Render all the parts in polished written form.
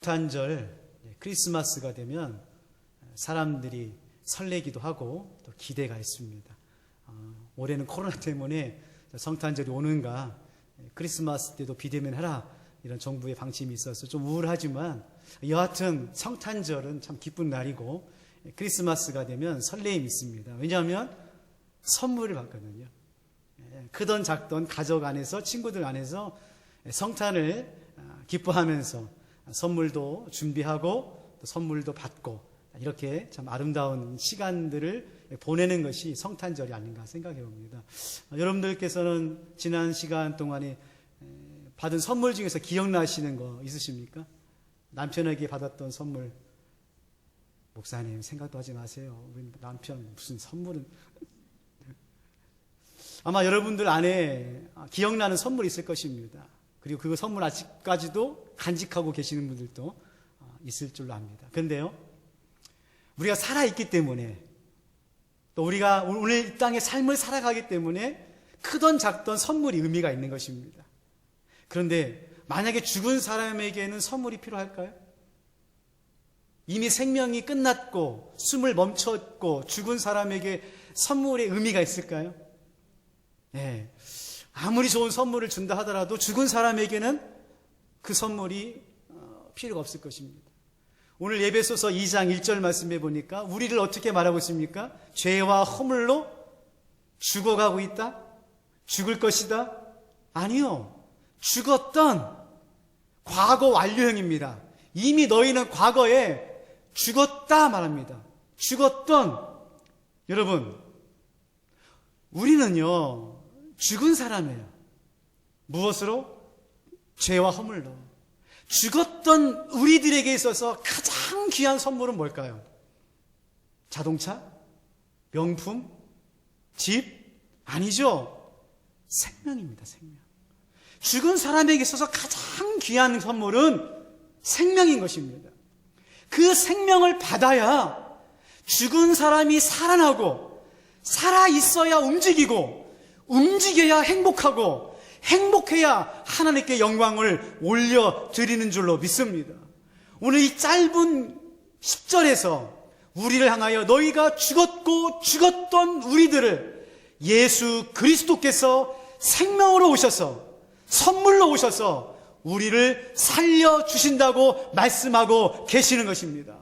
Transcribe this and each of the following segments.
성탄절, 크리스마스가 되면 사람들이 설레기도 하고 또 기대가 있습니다. 올해는 코로나 때문에 성탄절이 오는가, 크리스마스 때도 비대면 하라, 이런 정부의 방침이 있어서 좀 우울하지만 여하튼 성탄절은 참 기쁜 날이고 크리스마스가 되면 설레임이 있습니다. 왜냐하면 선물을 받거든요. 크던 작던 가족 안에서, 친구들 안에서 성탄을 기뻐하면서 선물도 준비하고 또 선물도 받고 이렇게 참 아름다운 시간들을 보내는 것이 성탄절이 아닌가 생각해 봅니다. 여러분들께서는 지난 시간 동안에 받은 선물 중에서 기억나시는 거 있으십니까? 남편에게 받았던 선물. 목사님 생각도 하지 마세요. 우리 남편 무슨 선물은. 아마 여러분들 안에 기억나는 선물이 있을 것입니다. 그리고 그 선물 아직까지도 간직하고 계시는 분들도 있을 줄로 압니다. 그런데요, 우리가 살아있기 때문에 또 우리가 오늘 이 땅의 삶을 살아가기 때문에 크던 작던 선물이 의미가 있는 것입니다. 그런데 만약에 죽은 사람에게는 선물이 필요할까요? 이미 생명이 끝났고 숨을 멈췄고 죽은 사람에게 선물의 의미가 있을까요? 네. 아무리 좋은 선물을 준다 하더라도 죽은 사람에게는 그 선물이 필요가 없을 것입니다. 오늘 예배소서 2장 1절 말씀해 보니까 우리를 어떻게 말하고 있습니까? 죄와 허물로 죽어가고 있다? 죽을 것이다? 아니요. 죽었던 과거 완료형입니다. 이미 너희는 과거에 죽었다 말합니다. 죽었던, 여러분, 우리는요 죽은 사람이에요. 무엇으로? 죄와 허물로. 죽었던 우리들에게 있어서 가장 귀한 선물은 뭘까요? 자동차? 명품? 집? 아니죠. 생명입니다. 생명. 죽은 사람에게 있어서 가장 귀한 선물은 생명인 것입니다. 그 생명을 받아야 죽은 사람이 살아나고, 살아있어야 움직이고, 움직여야 행복하고, 행복해야 하나님께 영광을 올려드리는 줄로 믿습니다. 오늘 이 짧은 10절에서 우리를 향하여 너희가 죽었고 죽었던 우리들을 예수 그리스도께서 생명으로 오셔서, 선물로 오셔서 우리를 살려주신다고 말씀하고 계시는 것입니다.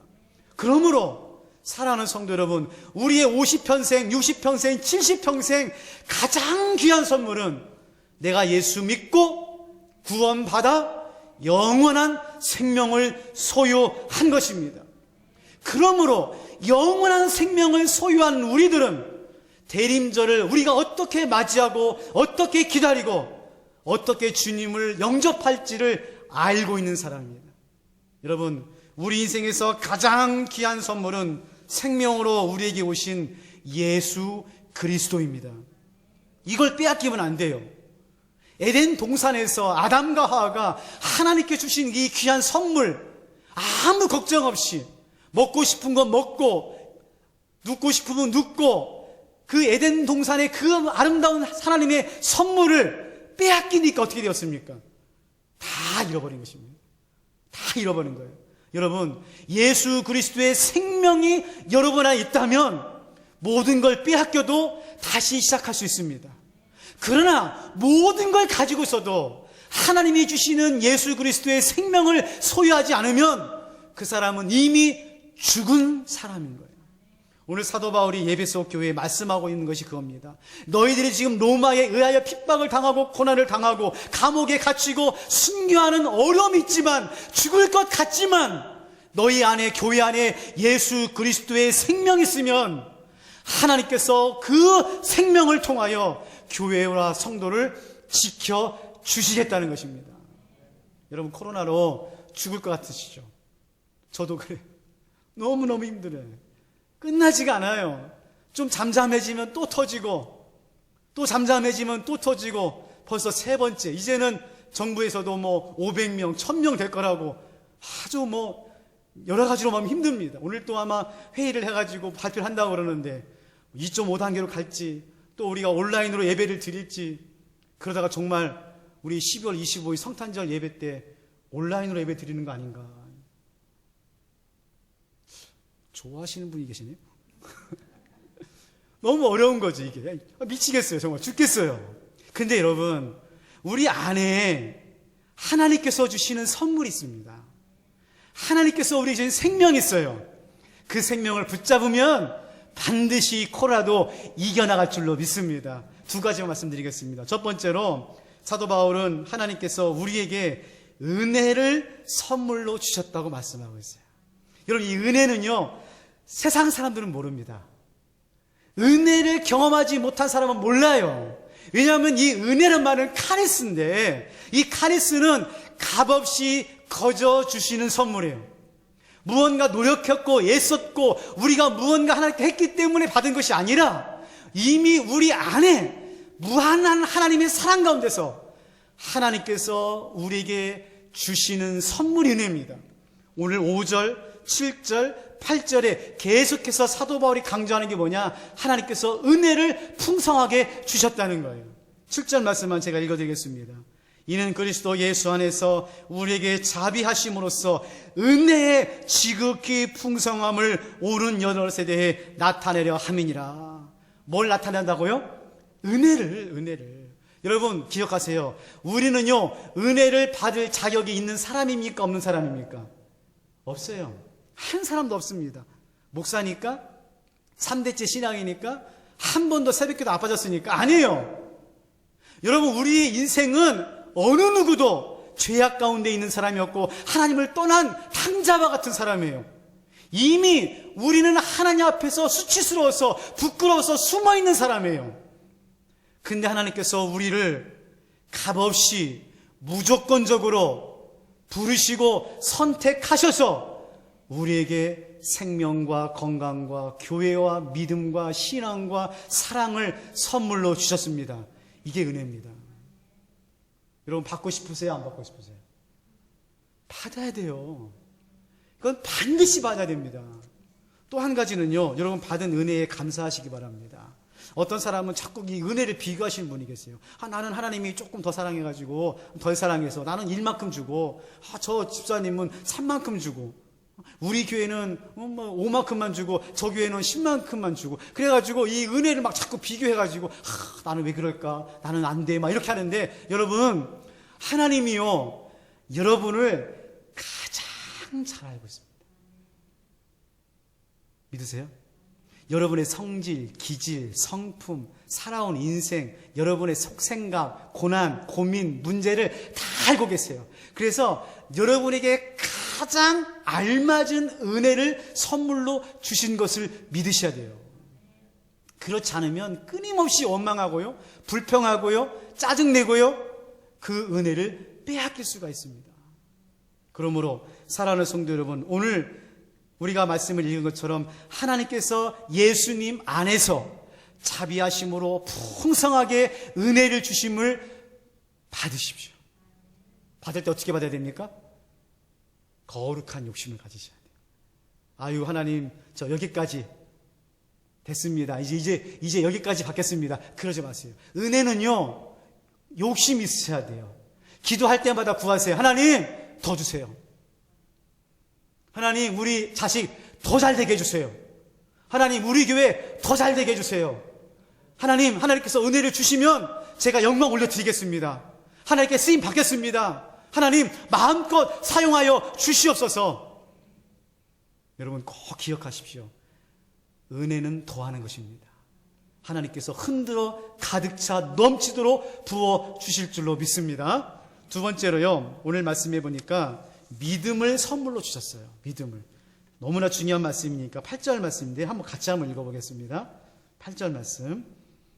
그러므로 사랑하는 성도 여러분, 우리의 50평생, 60평생, 70평생 가장 귀한 선물은 내가 예수 믿고 구원받아 영원한 생명을 소유한 것입니다. 그러므로 영원한 생명을 소유한 우리들은 대림절을 우리가 어떻게 맞이하고 어떻게 기다리고 어떻게 주님을 영접할지를 알고 있는 사람입니다. 여러분, 우리 인생에서 가장 귀한 선물은 생명으로 우리에게 오신 예수 그리스도입니다. 이걸 빼앗기면 안 돼요. 에덴 동산에서 아담과 하와가 하나님께 주신 이 귀한 선물, 아무 걱정 없이 먹고 싶은 건 먹고 눕고 싶으면 눕고, 그 에덴 동산의 그 아름다운 하나님의 선물을 빼앗기니까 어떻게 되었습니까? 다 잃어버린 것입니다. 다 잃어버린 거예요. 여러분, 예수 그리스도의 생명이 여러분 안에 있다면 모든 걸 빼앗겨도 다시 시작할 수 있습니다. 그러나 모든 걸 가지고 있어도 하나님이 주시는 예수 그리스도의 생명을 소유하지 않으면 그 사람은 이미 죽은 사람인 거예요. 오늘 사도 바울이 예배소 교회에 말씀하고 있는 것이 그겁니다. 너희들이 지금 로마에 의하여 핍박을 당하고 고난을 당하고 감옥에 갇히고 순교하는 어려움이 있지만, 죽을 것 같지만 너희 안에, 교회 안에 예수 그리스도의 생명이 있으면 하나님께서 그 생명을 통하여 교회와 성도를 지켜주시겠다는 것입니다. 여러분, 코로나로 죽을 것 같으시죠? 저도 그래요. 너무너무 힘들어요. 끝나지가 않아요. 좀 잠잠해지면 또 터지고, 또 잠잠해지면 또 터지고, 벌써 세 번째. 이제는 정부에서도 500명, 1000명 될 거라고 아주 여러 가지로 마음 힘듭니다. 오늘 또 아마 회의를 해가지고 발표를 한다고 그러는데 2.5단계로 갈지, 또 우리가 온라인으로 예배를 드릴지, 그러다가 정말 우리 12월 25일 성탄절 예배 때 온라인으로 예배 드리는 거 아닌가. 좋아하시는 분이 계시네요. 너무 어려운 거지 이게. 미치겠어요. 정말 죽겠어요. 근데 여러분, 우리 안에 하나님께서 주시는 선물이 있습니다. 하나님께서 우리에게 주신 생명이 있어요. 그 생명을 붙잡으면 반드시 코라도 이겨나갈 줄로 믿습니다. 두 가지만 말씀드리겠습니다. 첫 번째로 사도 바울은 하나님께서 우리에게 은혜를 선물로 주셨다고 말씀하고 있어요. 여러분, 이 은혜는요, 세상 사람들은 모릅니다. 은혜를 경험하지 못한 사람은 몰라요. 왜냐하면 이 은혜란 말은 카리스인데, 이 카리스는 값없이 거저 주시는 선물이에요. 무언가 노력했고 애썼고 우리가 무언가 하나님께 했기 때문에 받은 것이 아니라 이미 우리 안에 무한한 하나님의 사랑 가운데서 하나님께서 우리에게 주시는 선물이 은혜입니다. 오늘 5절, 7절, 8절에 계속해서 사도 바울이 강조하는 게 뭐냐? 하나님께서 은혜를 풍성하게 주셨다는 거예요. 7절 말씀만 제가 읽어드리겠습니다. 이는 그리스도 예수 안에서 우리에게 자비하심으로써 은혜의 지극히 풍성함을 오는 여러 세대에 나타내려 함이니라. 뭘 나타낸다고요? 은혜를. 여러분 기억하세요. 우리는요, 은혜를 받을 자격이 있는 사람입니까? 없는 사람입니까? 없어요. 한 사람도 없습니다. 목사니까? 3대째 신앙이니까? 한 번도 새벽기도 안 빠졌으니까? 아니에요. 여러분, 우리의 인생은 어느 누구도 죄악 가운데 있는 사람이었고 하나님을 떠난 탕자와 같은 사람이에요. 이미 우리는 하나님 앞에서 수치스러워서 부끄러워서 숨어있는 사람이에요. 근데 하나님께서 우리를 값없이 무조건적으로 부르시고 선택하셔서 우리에게 생명과 건강과 교회와 믿음과 신앙과 사랑을 선물로 주셨습니다. 이게 은혜입니다. 여러분, 받고 싶으세요? 안 받고 싶으세요? 받아야 돼요. 이건 반드시 받아야 됩니다. 또 한 가지는요, 여러분 받은 은혜에 감사하시기 바랍니다. 어떤 사람은 자꾸 이 은혜를 비교하시는 분이 계세요. 나는 하나님이 조금 더 사랑해가지고 덜 사랑해서 나는 1만큼 주고, 저 집사님은 3만큼 주고, 우리 교회는 5만큼만 주고 저 교회는 10만큼만 주고, 그래가지고 이 은혜를 막 자꾸 비교해가지고 나는 왜 그럴까? 나는 안 돼. 막 이렇게 하는데, 여러분, 하나님이요, 여러분을 가장 잘 알고 있습니다. 믿으세요? 여러분의 성질, 기질, 성품, 살아온 인생, 여러분의 속생각, 고난, 고민, 문제를 다 알고 계세요. 그래서 여러분에게 가장 알맞은 은혜를 선물로 주신 것을 믿으셔야 돼요. 그렇지 않으면 끊임없이 원망하고요, 불평하고요, 짜증내고요, 그 은혜를 빼앗길 수가 있습니다. 그러므로 사랑하는 성도 여러분, 오늘 우리가 말씀을 읽은 것처럼 하나님께서 예수님 안에서 자비하심으로 풍성하게 은혜를 주심을 받으십시오. 받을 때 어떻게 받아야 됩니까? 거룩한 욕심을 가지셔야 돼요. 아유, 하나님, 저 여기까지 됐습니다. 이제 여기까지 받겠습니다. 그러지 마세요. 은혜는요, 욕심이 있으셔야 돼요. 기도할 때마다 구하세요. 하나님, 더 주세요. 하나님, 우리 자식 더 잘되게 해주세요. 하나님, 우리 교회 더 잘되게 해주세요. 하나님께서 은혜를 주시면 제가 영광 올려드리겠습니다. 하나님께 쓰임 받겠습니다. 하나님, 마음껏 사용하여 주시옵소서. 여러분 꼭 기억하십시오. 은혜는 더하는 것입니다. 하나님께서 흔들어 가득 차 넘치도록 부어 주실 줄로 믿습니다. 두 번째로요, 오늘 말씀해 보니까 믿음을 선물로 주셨어요. 믿음을. 너무나 중요한 말씀이니까 8절 말씀인데 한번 같이 한번 읽어보겠습니다. 8절 말씀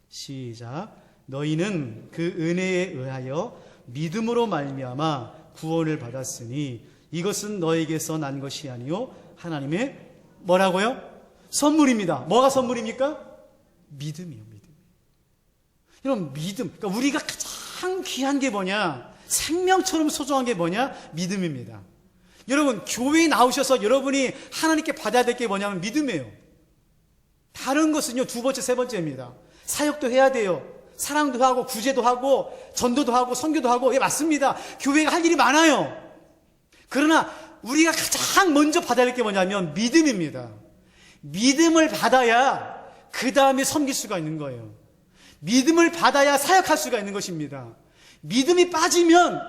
시작. 너희는 그 은혜에 의하여 믿음으로 말미암아 구원을 받았으니 이것은 너에게서 난 것이 아니요 하나님의 뭐라고요? 선물입니다. 뭐가 선물입니까? 믿음이요. 믿음. 여러분, 믿음. 그러니까 우리가 가장 귀한 게 뭐냐? 생명처럼 소중한 게 뭐냐? 믿음입니다. 여러분, 교회에 나오셔서 여러분이 하나님께 받아야 될 게 뭐냐면 믿음이에요. 다른 것은요, 두 번째, 세 번째입니다. 사역도 해야 돼요. 사랑도 하고 구제도 하고 전도도 하고 선교도 하고, 예, 맞습니다. 교회가 할 일이 많아요. 그러나 우리가 가장 먼저 받아야 될 게 뭐냐면 믿음입니다. 믿음을 받아야 그 다음에 섬길 수가 있는 거예요. 믿음을 받아야 사역할 수가 있는 것입니다. 믿음이 빠지면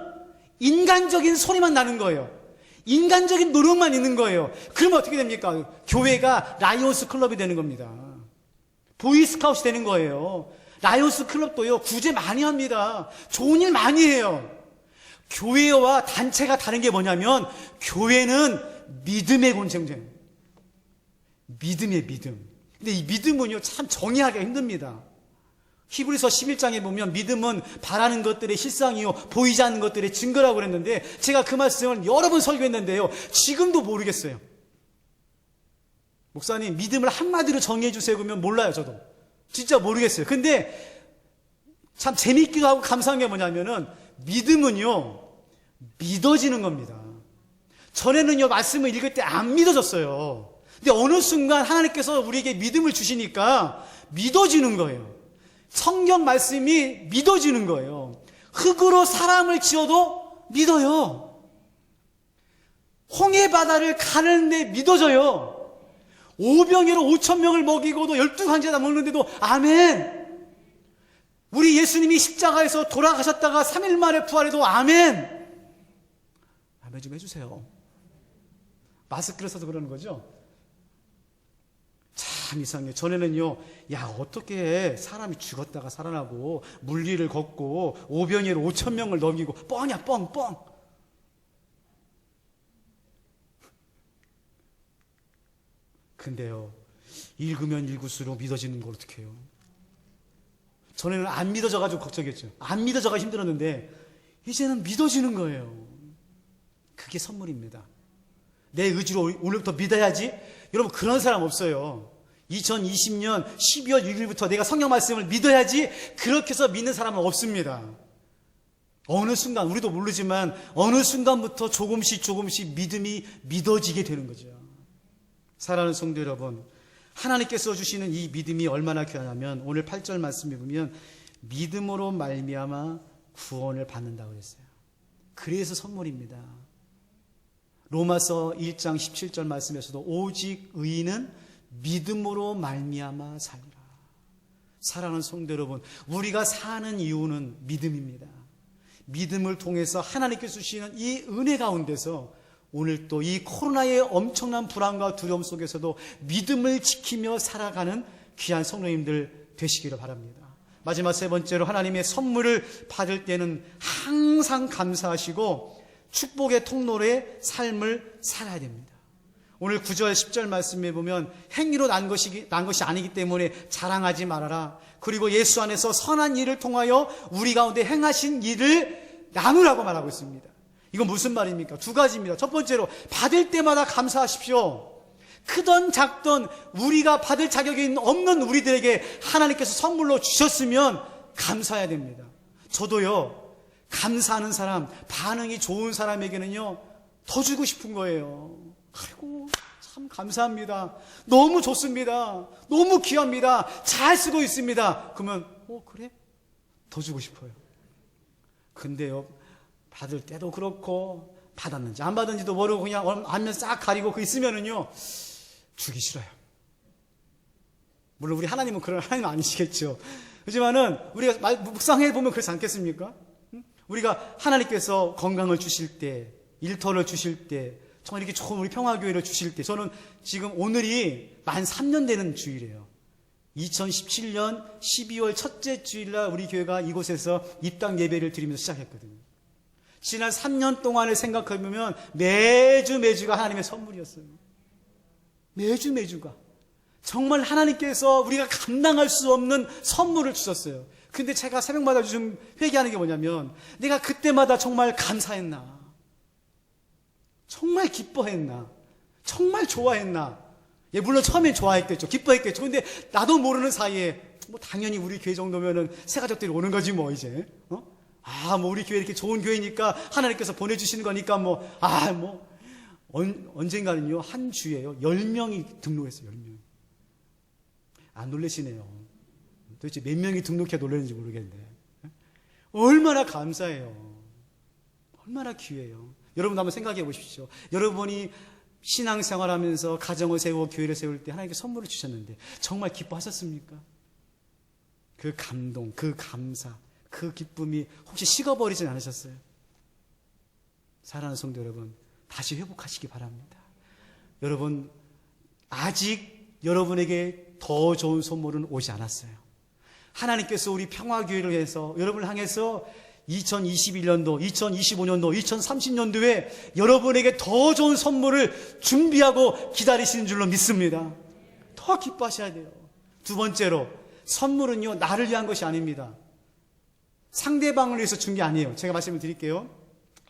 인간적인 소리만 나는 거예요. 인간적인 노력만 있는 거예요. 그러면 어떻게 됩니까? 교회가 라이온스 클럽이 되는 겁니다. 보이스카웃이 되는 거예요. 라이온스 클럽도요, 구제 많이 합니다. 좋은 일 많이 해요. 교회와 단체가 다른 게 뭐냐면, 교회는 믿음의 공동체예요. 믿음의 믿음. 근데 이 믿음은요, 참 정의하기가 힘듭니다. 히브리서 11장에 보면 믿음은 바라는 것들의 실상이요 보이지 않는 것들의 증거라고 그랬는데, 제가 그 말씀을 여러 번 설교했는데요, 지금도 모르겠어요. 목사님, 믿음을 한마디로 정의해 주세요 그러면 몰라요. 저도 진짜 모르겠어요. 근데 참 재밌기도 하고 감사한 게 뭐냐면은, 믿음은요 믿어지는 겁니다. 전에는요 말씀을 읽을 때 안 믿어졌어요. 근데 어느 순간 하나님께서 우리에게 믿음을 주시니까 믿어지는 거예요. 성경 말씀이 믿어지는 거예요. 흙으로 사람을 지어도 믿어요. 홍해 바다를 가는데 믿어져요. 오병이로 5,000명을 먹이고도 12황제다 먹는데도 아멘. 우리 예수님이 십자가에서 돌아가셨다가 3일 만에 부활해도 아멘. 아멘 좀 해주세요. 마스크를 써서 그러는 거죠. 참 이상해요. 전에는요, 야 어떻게 사람이 죽었다가 살아나고 물리를 걷고 오병이로 5,000명을 넘기고 뻥이야 뻥. 근데요, 읽으면 읽을수록 믿어지는 걸 어떻게 해요? 전에는 안 믿어져가지고 걱정했죠. 안 믿어져가 힘들었는데 이제는 믿어지는 거예요. 그게 선물입니다. 내 의지로 오늘부터 믿어야지. 여러분, 그런 사람 없어요. 2020년 12월 6일부터 내가 성경 말씀을 믿어야지, 그렇게 해서 믿는 사람은 없습니다. 어느 순간, 우리도 모르지만 어느 순간부터 조금씩 믿음이 믿어지게 되는 거죠. 사랑하는 성도 여러분, 하나님께서 주시는 이 믿음이 얼마나 귀하냐면, 오늘 8절 말씀에 보면 믿음으로 말미암아 구원을 받는다고 그랬어요. 그래서 선물입니다. 로마서 1장 17절 말씀에서도 오직 의인은 믿음으로 말미암아 살리라. 사랑하는 성도 여러분, 우리가 사는 이유는 믿음입니다. 믿음을 통해서 하나님께서 주시는 이 은혜 가운데서 오늘 또 이 코로나의 엄청난 불안과 두려움 속에서도 믿음을 지키며 살아가는 귀한 성도님들 되시기를 바랍니다. 마지막 세 번째로, 하나님의 선물을 받을 때는 항상 감사하시고 축복의 통로의 삶을 살아야 됩니다. 오늘 9절 10절 말씀에 보면 행위로 난 것이 아니기 때문에 자랑하지 말아라. 그리고 예수 안에서 선한 일을 통하여 우리 가운데 행하신 일을 나누라고 말하고 있습니다. 이건 무슨 말입니까? 두 가지입니다. 첫 번째로, 받을 때마다 감사하십시오. 크던 작던 우리가 받을 자격이 없는 우리들에게 하나님께서 선물로 주셨으면 감사해야 됩니다. 저도요, 감사하는 사람, 반응이 좋은 사람에게는요 더 주고 싶은 거예요. 아이고 참 감사합니다. 너무 좋습니다. 너무 귀합니다. 잘 쓰고 있습니다. 그러면 그래? 더 주고 싶어요. 근데요, 받을 때도 그렇고 받았는지 안 받았는지도 모르고 그냥 안면 싹 가리고 그 있으면은요 주기 싫어요. 물론 우리 하나님은 그런 하나님 아니시겠죠. 그렇지만은 우리가 묵상해 보면 그렇지 않겠습니까? 우리가 하나님께서 건강을 주실 때, 일터를 주실 때, 정말 이렇게 좋은 우리 평화교회를 주실 때, 저는 지금 오늘이 만 3년 되는 주일이에요. 2017년 12월 첫째 주일날 우리 교회가 이곳에서 입당 예배를 드리면서 시작했거든요. 지난 3년 동안을 생각해보면 매주가 하나님의 선물이었어요. 매주가. 정말 하나님께서 우리가 감당할 수 없는 선물을 주셨어요. 근데 제가 새벽마다 요즘 회개하는 게 뭐냐면, 내가 그때마다 정말 감사했나? 정말 기뻐했나? 정말 좋아했나? 예, 물론 처음엔 좋아했겠죠. 기뻐했겠죠. 근데 나도 모르는 사이에, 당연히 우리 교회 정도면은 새 가족들이 오는 거지, 이제. 우리 교회 이렇게 좋은 교회니까 하나님께서 보내주시는 거니까 언젠가는요, 한 주에요, 10명이 등록했어요, 10명. 안 놀라시네요. 도대체 몇 명이 등록해 놀랐는지 모르겠는데. 얼마나 감사해요. 얼마나 귀해요. 여러분도 한번 생각해 보십시오. 여러분이 신앙생활하면서 가정을 세우고 교회를 세울 때 하나님께 선물을 주셨는데 정말 기뻐하셨습니까? 그 감동, 그 감사, 그 기쁨이 혹시 식어버리진 않으셨어요? 사랑하는 성도 여러분, 다시 회복하시기 바랍니다. 여러분, 아직 여러분에게 더 좋은 선물은 오지 않았어요. 하나님께서 우리 평화교회를 위해서, 여러분을 향해서 2021년도, 2025년도, 2030년도에 여러분에게 더 좋은 선물을 준비하고 기다리시는 줄로 믿습니다. 더 기뻐하셔야 돼요. 두 번째로, 선물은요, 나를 위한 것이 아닙니다. 상대방을 위해서 준 게 아니에요. 제가 말씀을 드릴게요.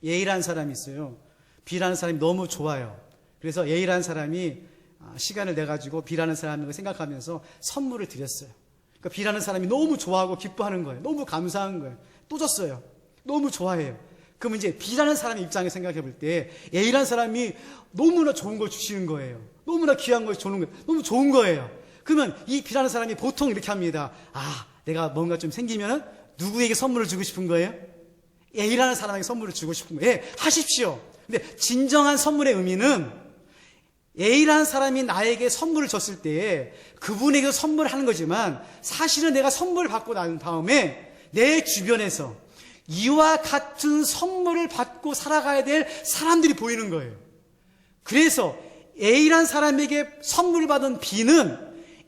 A라는 사람이 있어요. B라는 사람이 너무 좋아요. 그래서 A라는 사람이 시간을 내가지고 B라는 사람을 생각하면서 선물을 드렸어요. 그러니까 B라는 사람이 너무 좋아하고 기뻐하는 거예요. 너무 감사한 거예요. 또 줬어요. 너무 좋아해요. 그럼 이제 B라는 사람의 입장에 생각해 볼 때 A라는 사람이 너무나 좋은 걸 주시는 거예요. 너무나 귀한 걸 주는 거예요. 너무 좋은 거예요. 그러면 이 B라는 사람이 보통 이렇게 합니다. 내가 뭔가 좀 생기면은 누구에게 선물을 주고 싶은 거예요? A라는 사람에게 선물을 주고 싶은 거예요. 하십시오. 근데 진정한 선물의 의미는 A라는 사람이 나에게 선물을 줬을 때 그분에게 선물을 하는 거지만 사실은 내가 선물을 받고 난 다음에 내 주변에서 이와 같은 선물을 받고 살아가야 될 사람들이 보이는 거예요. 그래서 A라는 사람에게 선물을 받은 B는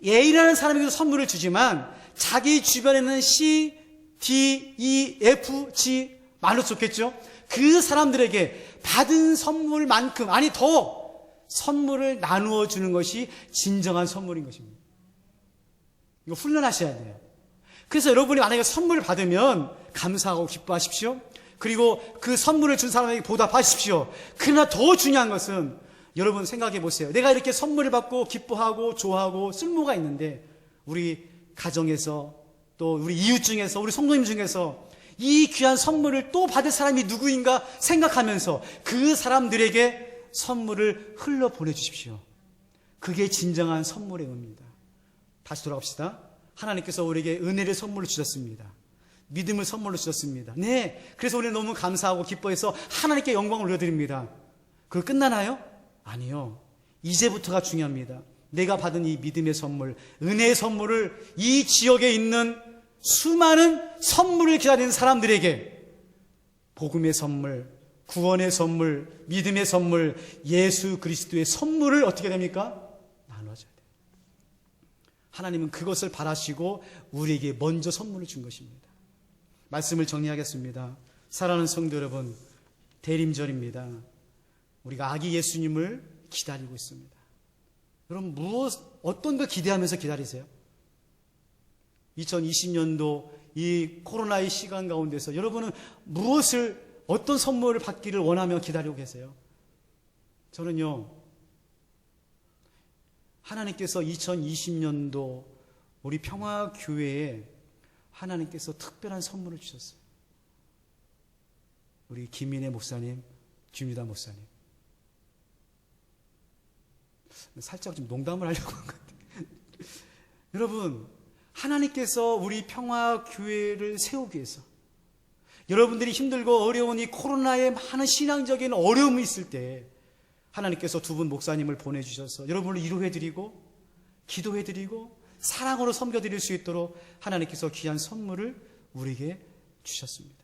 A라는 사람에게도 선물을 주지만 자기 주변에는 C, D, E, F, G 말로 좋겠죠? 그 사람들에게 받은 선물만큼, 아니 더 선물을 나누어 주는 것이 진정한 선물인 것입니다. 이거 훈련하셔야 돼요. 그래서 여러분이 만약에 선물을 받으면 감사하고 기뻐하십시오. 그리고 그 선물을 준 사람에게 보답하십시오. 그러나 더 중요한 것은 여러분 생각해 보세요. 내가 이렇게 선물을 받고 기뻐하고 좋아하고 쓸모가 있는데 우리 가정에서 또 우리 이웃 중에서 우리 성도님 중에서 이 귀한 선물을 또 받을 사람이 누구인가 생각하면서 그 사람들에게 선물을 흘러 보내주십시오. 그게 진정한 선물의 의미입니다. 다시 돌아갑시다. 하나님께서 우리에게 은혜를 선물로 주셨습니다. 믿음을 선물로 주셨습니다. 네, 그래서 우리는 너무 감사하고 기뻐해서 하나님께 영광을 올려드립니다. 그거 끝나나요? 아니요. 이제부터가 중요합니다. 내가 받은 이 믿음의 선물, 은혜의 선물을 이 지역에 있는 수많은 선물을 기다리는 사람들에게 복음의 선물, 구원의 선물, 믿음의 선물, 예수 그리스도의 선물을 어떻게 됩니까? 나눠줘야 돼요. 하나님은 그것을 바라시고 우리에게 먼저 선물을 준 것입니다. 말씀을 정리하겠습니다. 사랑하는 성도 여러분, 대림절입니다. 우리가 아기 예수님을 기다리고 있습니다. 여러분 어떤 걸 기대하면서 기다리세요? 2020년도 이 코로나의 시간 가운데서 여러분은 어떤 선물을 받기를 원하며 기다리고 계세요? 저는요, 하나님께서 2020년도 우리 평화교회에 하나님께서 특별한 선물을 주셨어요. 우리 김민혜 목사님, 김유다 목사님. 살짝 좀 농담을 하려고 한 것 같아요. 여러분, 하나님께서 우리 평화교회를 세우기 위해서 여러분들이 힘들고 어려운 이 코로나에 많은 신앙적인 어려움이 있을 때 하나님께서 두 분 목사님을 보내주셔서 여러분을 위로해드리고 기도해드리고 사랑으로 섬겨드릴 수 있도록 하나님께서 귀한 선물을 우리에게 주셨습니다.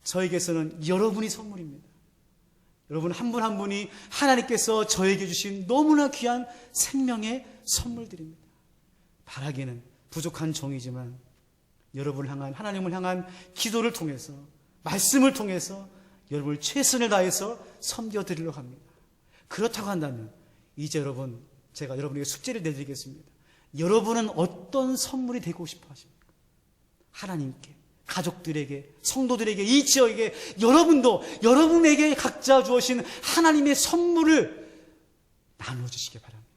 저에게서는 여러분이 선물입니다. 여러분 한 분 한 분이 하나님께서 저에게 주신 너무나 귀한 생명의 선물들입니다. 바라기는 부족한 종이지만 여러분을 향한, 하나님을 향한 기도를 통해서, 말씀을 통해서 여러분을 최선을 다해서 섬겨드리려고 합니다. 그렇다고 한다면 이제 제가 여러분에게 숙제를 내드리겠습니다. 여러분은 어떤 선물이 되고 싶어 하십니까? 하나님께, 가족들에게, 성도들에게, 이 지역에게, 여러분에게 각자 주어진 하나님의 선물을 나눠주시기 바랍니다.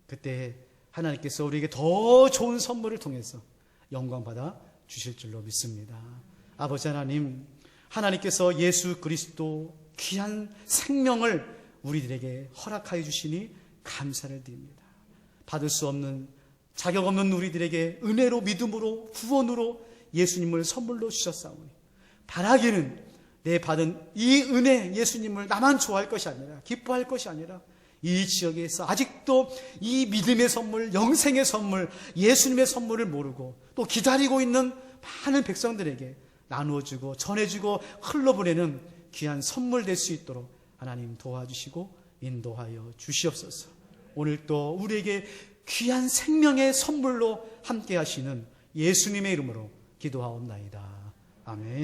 그때 하나님께서 우리에게 더 좋은 선물을 통해서 영광받아 주실 줄로 믿습니다. 아버지 하나님, 하나님께서 예수 그리스도 귀한 생명을 우리들에게 허락하여 주시니 감사를 드립니다. 받을 수 없는, 자격 없는 우리들에게 은혜로, 믿음으로, 구원으로 예수님을 선물로 주셨사오니 바라기는 내 받은 이 은혜, 예수님을 나만 좋아할 것이 아니라, 기뻐할 것이 아니라, 이 지역에서 아직도 이 믿음의 선물, 영생의 선물, 예수님의 선물을 모르고 또 기다리고 있는 많은 백성들에게 나누어주고 전해주고 흘러보내는 귀한 선물 될 수 있도록 하나님 도와주시고 인도하여 주시옵소서. 오늘 또 우리에게 귀한 생명의 선물로 함께 하시는 예수님의 이름으로 기도하옵나이다. 아멘.